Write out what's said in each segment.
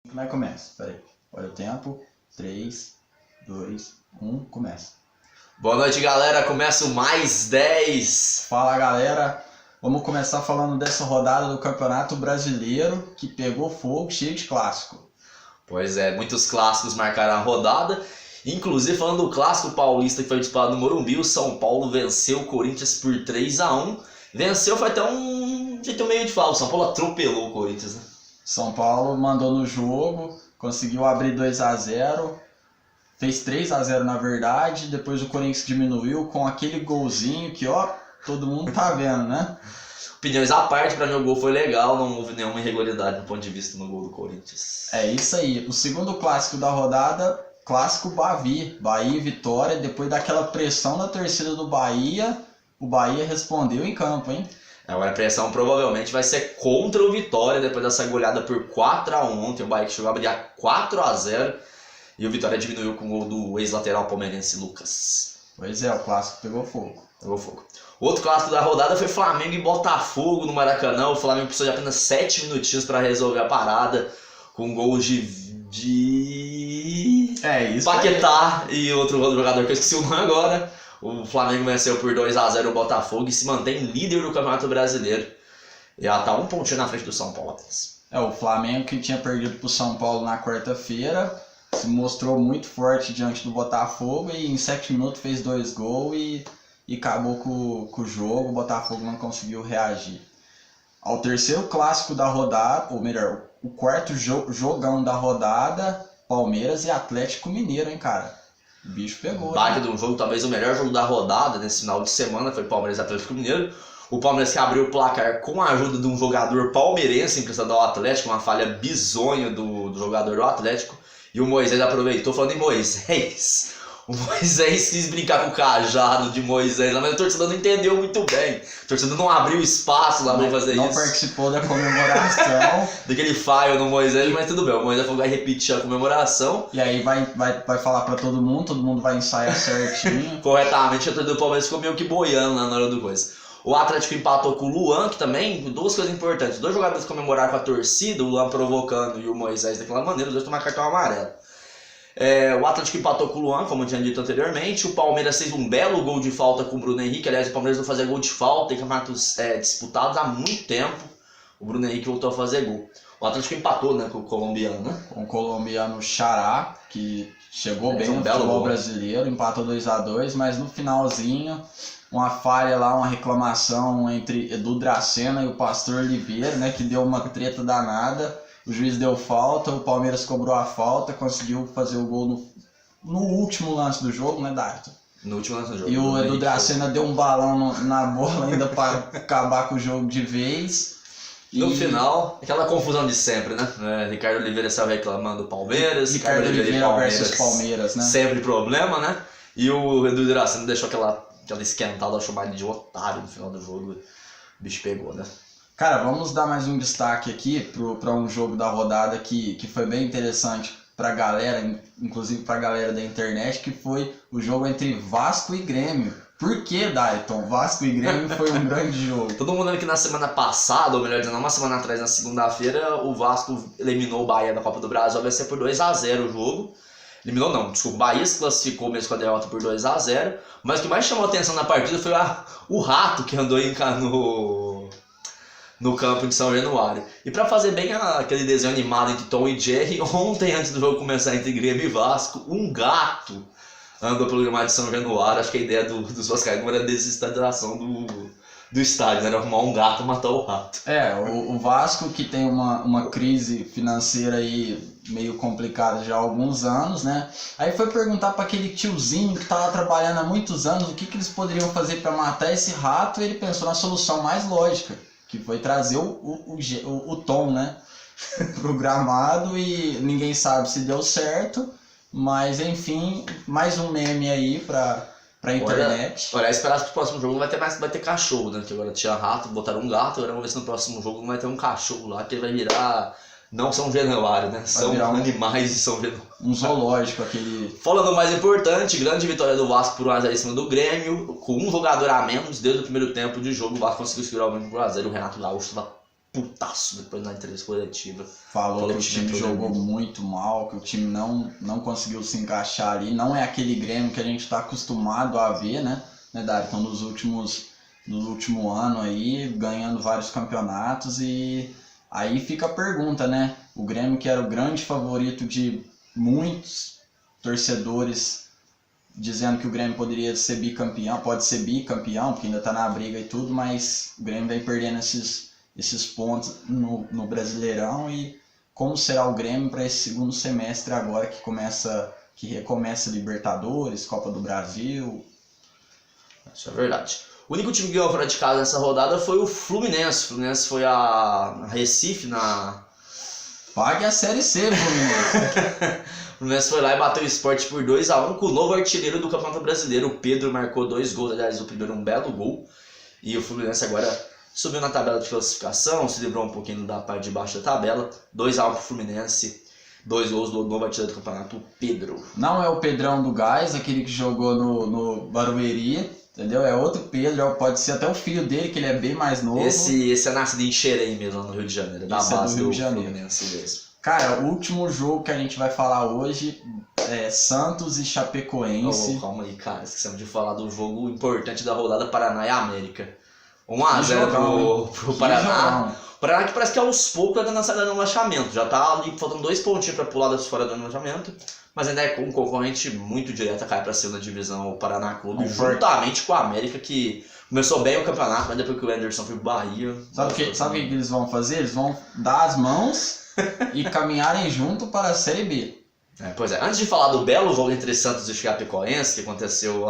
Como é que começa? Pera aí. Olha o tempo. 3, 2, 1, começa. Boa noite, galera. Começa o Mais 10. Fala, galera. Vamos começar falando dessa rodada do Campeonato Brasileiro que pegou fogo, cheio de clássico. Pois é, muitos clássicos marcaram a rodada. Inclusive, falando do clássico paulista que foi disputado no Morumbi, o São Paulo venceu o Corinthians por 3-1. Venceu, foi até um jeito meio de falar. O São Paulo atropelou o Corinthians, né? São Paulo mandou no jogo, conseguiu abrir 2-0, fez 3-0 na verdade, depois o Corinthians diminuiu com aquele golzinho que, ó, todo mundo tá vendo, né? Opiniões à parte, pra mim o gol foi legal, não houve nenhuma irregularidade do ponto de vista no gol do Corinthians. É isso aí. O segundo clássico da rodada, clássico Bavi. Bahia e Vitória, depois daquela pressão da torcida do Bahia, o Bahia respondeu em campo, hein? Agora a pressão provavelmente vai ser contra o Vitória, depois dessa goleada por 4-1 ontem. O Bahia que chegou a abrir 4-0 e o Vitória diminuiu com o gol do ex-lateral palmeirense Lucas. Pois é, o clássico pegou fogo. Pegou fogo. Outro clássico da rodada foi Flamengo e Botafogo no Maracanã. O Flamengo precisou de apenas 7 minutinhos para resolver a parada, com gols de Paquetá e outro jogador que eu esqueci o nome agora. O Flamengo venceu por 2-0 o Botafogo e se mantém líder do Campeonato Brasileiro. E ela tá um pontinho na frente do São Paulo apenas. O Flamengo, que tinha perdido pro São Paulo na quarta-feira, se mostrou muito forte diante do Botafogo e em 7 minutos fez 2 gols e acabou com o jogo. O Botafogo não conseguiu reagir. Ao terceiro clássico da rodada, ou melhor, o quarto jogão da rodada, Palmeiras e Atlético Mineiro, hein, cara? O bicho pegou. Baita de um jogo, talvez o melhor jogo da rodada nesse final de semana foi Palmeiras e Atlético Mineiro. O Palmeiras que abriu o placar com a ajuda de um jogador palmeirense emprestado ao Atlético, uma falha bizonha do jogador do Atlético. E o Moisés aproveitou, falando em Moisés. O Moisés quis brincar com o cajado de Moisés, mas a torcida não entendeu muito bem. A torcida não abriu espaço lá pra fazer não isso. Não participou da comemoração. Daquele faio no Moisés, mas tudo bem. O Moisés vai repetir a comemoração. E aí vai falar pra todo mundo vai ensaiar certinho. Corretamente, a torcida do Palmeiras ficou meio que boiando lá na hora do coisa. O Atlético empatou com o Luan, que também, duas coisas importantes. 2 jogadores comemoraram com a torcida, o Luan provocando e o Moisés daquela maneira, os dois tomaram cartão amarelo. O Atlético empatou com o Luan, como eu tinha dito anteriormente. O Palmeiras fez um belo gol de falta com o Bruno Henrique. Aliás, o Palmeiras não fazia gol de falta em campeonatos disputados há muito tempo. O Bruno Henrique voltou a fazer gol. O Atlético empatou, né, com o colombiano, né? Com o colombiano Xará, que chegou bem no belo futebol gol brasileiro, empatou 2-2, mas no finalzinho, uma falha lá, uma reclamação entre Edu Dracena e o Pastor Oliveira, né, que deu uma treta danada. O juiz deu falta, o Palmeiras cobrou a falta, conseguiu fazer o gol no último lance do jogo, né, Darton? No último lance do jogo. E o Edu Dracena deu um balão na bola ainda para acabar com o jogo de vez. No final, aquela confusão de sempre, né? Ricardo Oliveira saiu reclamando do Palmeiras. Ricardo Oliveira versus Palmeiras, né? Sempre problema, né? E o Edu Dracena deixou aquela esquentada, chamar ele de otário no final do jogo. O bicho pegou, né? Cara, vamos dar mais um destaque aqui para um jogo da rodada que foi bem interessante pra galera, inclusive pra galera da internet, que foi o jogo entre Vasco e Grêmio. Por que, Dayton? Vasco e Grêmio foi um grande jogo. Todo mundo lembra que na semana passada, ou melhor dizendo, uma semana atrás, na segunda-feira, o Vasco eliminou o Bahia da Copa do Brasil, vai ser por 2-0 o jogo. Eliminou não, desculpa, o Bahia se classificou mesmo com a derrota por 2-0, mas o que mais chamou a atenção na partida foi o Rato que andou no campo de São Januário. E pra fazer bem aquele desenho animado entre Tom e Jerry, ontem, antes do jogo começar entre Grêmio e Vasco, um gato andou pelo gramado de São Januário. Acho que a ideia dos vascaínos era a desestadização do estádio, né? Era arrumar um gato e matar o rato. O Vasco, que tem uma crise financeira aí meio complicada já há alguns anos, né? Aí foi perguntar para aquele tiozinho que tá lá trabalhando há muitos anos o que eles poderiam fazer para matar esse rato, e ele pensou na solução mais lógica, que foi trazer o Tom, né, pro gramado, e ninguém sabe se deu certo, mas enfim, mais um meme aí pra internet. Olha, esperar que o próximo jogo não vai ter cachorro, né, que agora tinha rato, botaram um gato, agora vamos ver se no próximo jogo não vai ter um cachorro lá, que ele vai virar... Não São Januário, né? São animais de São Januário. Um zoológico, aquele... Falando mais importante, grande vitória do Vasco por 1-0 em cima do Grêmio. Com um jogador a menos, desde o primeiro tempo de jogo, o Vasco conseguiu segurar o Grêmio por 1-0. O Renato Gaúcho estava putaço depois na entrevista coletiva. Falou que o time jogou muito mal, que o time não conseguiu se encaixar ali. Não é aquele Grêmio que a gente está acostumado a ver, né, Dário? Então, no último ano aí, ganhando vários campeonatos. E aí fica a pergunta, né? O Grêmio, que era o grande favorito de muitos torcedores, dizendo que o Grêmio poderia ser bicampeão, pode ser bicampeão, porque ainda está na briga e tudo, mas o Grêmio vem perdendo esses pontos no Brasileirão. E como será o Grêmio para esse segundo semestre agora que recomeça Libertadores, Copa do Brasil? Isso é verdade. O único time que ganhou fora de casa nessa rodada foi o Fluminense. O Fluminense foi a Recife na... Pague a Série C, Fluminense. O Fluminense foi lá e bateu o Sport por 2-1 com o novo artilheiro do Campeonato Brasileiro. O Pedro marcou 2 gols, aliás, o primeiro um belo gol. E o Fluminense agora subiu na tabela de classificação, se livrou um pouquinho da parte de baixo da tabela. 2-1 pro Fluminense, 2 gols do novo artilheiro do campeonato, o Pedro. Não é o Pedrão do Gás, aquele que jogou no Barueri, entendeu? É outro Pedro, pode ser até o filho dele, que ele é bem mais novo. Esse é nascido em Xerém mesmo, no Rio de Janeiro, da base do Fluminense mesmo. Cara, o último jogo que a gente vai falar hoje é Santos e Chapecoense. Calma aí, cara, esquecemos de falar do jogo importante da rodada, Paraná e América. 1-0 pro Paraná. O Paraná que parece que aos poucos está na saída do rebaixamento. Já tá ali faltando 2 pontinhos para pular das fora do rebaixamento. Mas ainda é um concorrente muito direto a cair para a segunda divisão, o Paraná Clube, juntamente com a América, que começou bem o campeonato, mas depois que o Anderson foi pro Bahia. Sabe o que eles vão fazer? Eles vão dar as mãos e caminharem junto para a Série B. Pois é, antes de falar do belo jogo entre Santos e Chapecoense, que aconteceu,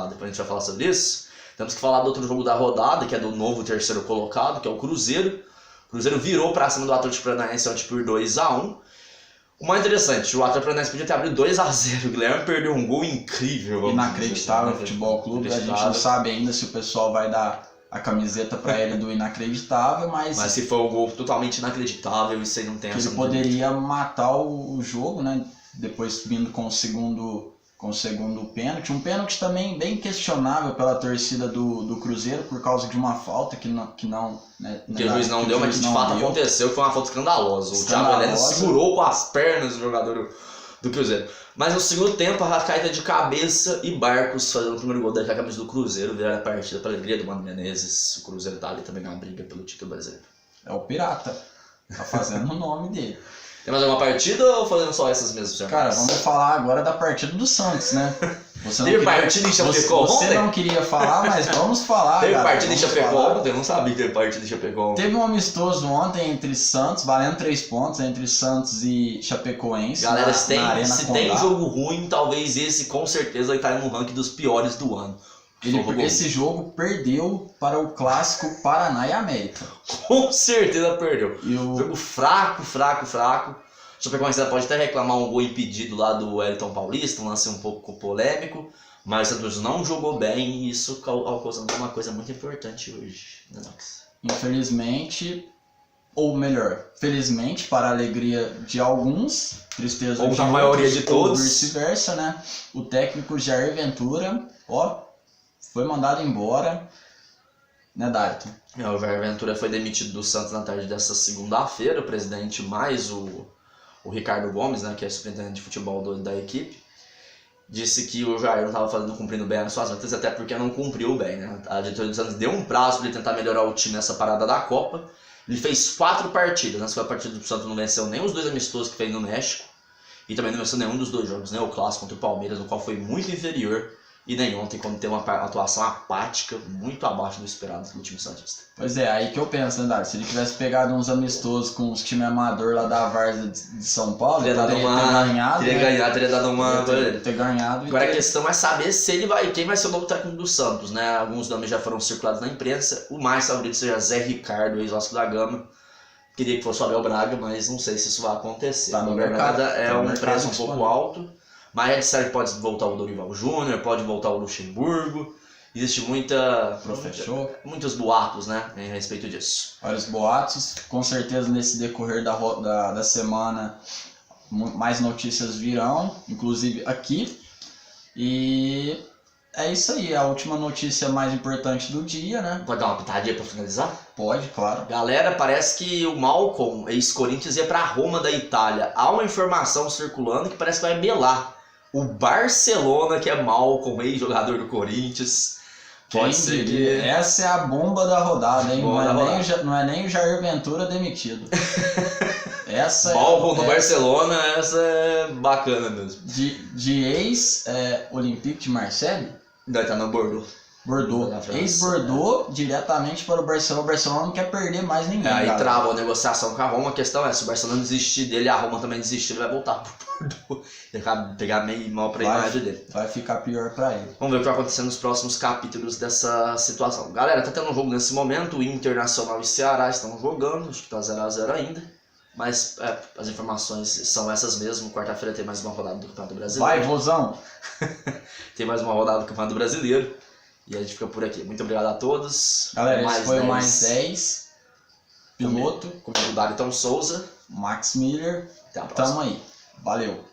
depois a gente vai falar sobre isso, temos que falar do outro jogo da rodada, que é do novo terceiro colocado, que é o Cruzeiro. O Cruzeiro virou para cima do Atlético Paranaense ontem por 2-1. O mais interessante, o Atlético Paranaense podia ter abrido 2-0, o Guilherme perdeu um gol incrível. Inacreditável no Futebol Clube, a gente não sabe ainda se o pessoal vai dar a camiseta para ele do inacreditável, mas se for um gol totalmente inacreditável, isso aí não tem essa. Ele poderia matar o jogo, né? Depois vindo com o segundo pênalti. Um pênalti também bem questionável pela torcida do Cruzeiro por causa de uma falta que não né, que o juiz não deu, mas que de fato aconteceu, que foi uma falta escandalosa. O Thiago Heleno segurou com as pernas o jogador do Cruzeiro. Mas no segundo tempo, a Arrascaeta de cabeça e Barcos fazendo o primeiro gol da camisa do Cruzeiro, viraram a partida para a alegria do Mano Menezes. O Cruzeiro tá ali também na briga pelo título brasileiro. É o Pirata, tá fazendo o nome dele. Tem mais alguma partida ou fazendo só essas mesmas? Cara, vamos falar agora da partida do Santos, né? Teve partida em Chapecó ontem? Você não queria falar, mas vamos falar. Teve partida em Chapecó ontem? Eu não sabia que teve partida em Chapecó ontem. Teve um amistoso ontem entre Santos, valendo 3 pontos, entre Santos e Chapecoense. Galera, se tem jogo ruim, talvez esse com certeza vai estar no ranking dos piores do ano. Esse jogo perdeu para o clássico Paraná e América. Com certeza perdeu. Jogo fraco. O Chapecoense pode até reclamar um gol impedido lá do Wellington Paulista, um lance um pouco polêmico, mas o Santos não jogou bem e isso causando uma coisa muito importante hoje, né, Max? Infelizmente, ou melhor, felizmente, para a alegria de alguns, tristeza ou da maioria de todos, ou vice-versa, né? O técnico Jair Ventura, foi mandado embora, né, Darton? O Jair Ventura foi demitido do Santos na tarde dessa segunda-feira, o presidente mais o Ricardo Gomes, né, que é superintendente de futebol da equipe, disse que o Jair não estava cumprindo bem as suas metas, até porque não cumpriu bem, né? A diretoria do Santos deu um prazo para ele tentar melhorar o time nessa parada da Copa. Ele fez 4 partidas, nessa partida do Santos não venceu nem os 2 amistosos que fez no México, e também não venceu nenhum dos 2 jogos, né? O clássico contra o Palmeiras, no qual foi muito inferior, e nem ontem, quando tem uma atuação apática, muito abaixo do esperado do time santista. Pois é, aí que eu penso, né, Dário? Se ele tivesse pegado uns amistosos com os times amador lá da Várzea de São Paulo, teria ganhado. Teria dado uma. Ter ganhado. Agora a questão é saber se quem vai ser o novo técnico do Santos, né? Alguns nomes já foram circulados na imprensa. O mais favorito seja Zé Ricardo, ex-Vasco da Gama. Queria que fosse o Abel Braga, mas não sei se isso vai acontecer. Tá no mercado, é um preço um pouco alto. Mas é disseram que pode voltar o Dorival Júnior, pode voltar o Luxemburgo. Existe muitos boatos, né, a respeito disso. Vários boatos. Com certeza nesse decorrer da semana mais notícias virão, inclusive aqui. E é isso aí, a última notícia mais importante do dia, né? Pode dar uma pitadinha pra finalizar? Pode, claro. Galera, parece que o Malcom, ex-Corinthians, ia pra Roma da Itália. Há uma informação circulando que parece que vai melar. O Barcelona, que é Malcom, ex-jogador do Corinthians. Pode ser que... Essa é a bomba da rodada, hein? Bomba da rodada. Não é nem o Jair Ventura demitido. Essa Malcom no é Barcelona, essa é bacana mesmo. de ex-Olympique de Marseille? Daí tá no Bordeaux. Bordeaux. Na França, Ex-Bordeaux diretamente para o Barcelona. O Barcelona não quer perder mais ninguém. Aí galera. trava a negociação com a Roma. A questão é, se o Barcelona desistir dele, a Roma também desistir, ele vai voltar pro Bordeaux. Ele vai pegar meio mal pra imagem dele. Vai ficar pior para ele. Vamos ver o que vai acontecer nos próximos capítulos dessa situação. Galera, tá tendo um jogo nesse momento. O Internacional e Ceará estão jogando. Acho que tá 0x0 ainda. Mas as informações são essas mesmo. Quarta-feira tem mais uma rodada do Campeonato Brasileiro. Vai, vozão! Tem mais uma rodada do Campeonato Brasileiro. E a gente fica por aqui. Muito obrigado a todos. Galera, esse foi o Mais 10. Piloto. Comigo, Daritão Souza. Max Miller. Até a próxima. Tamo aí. Valeu.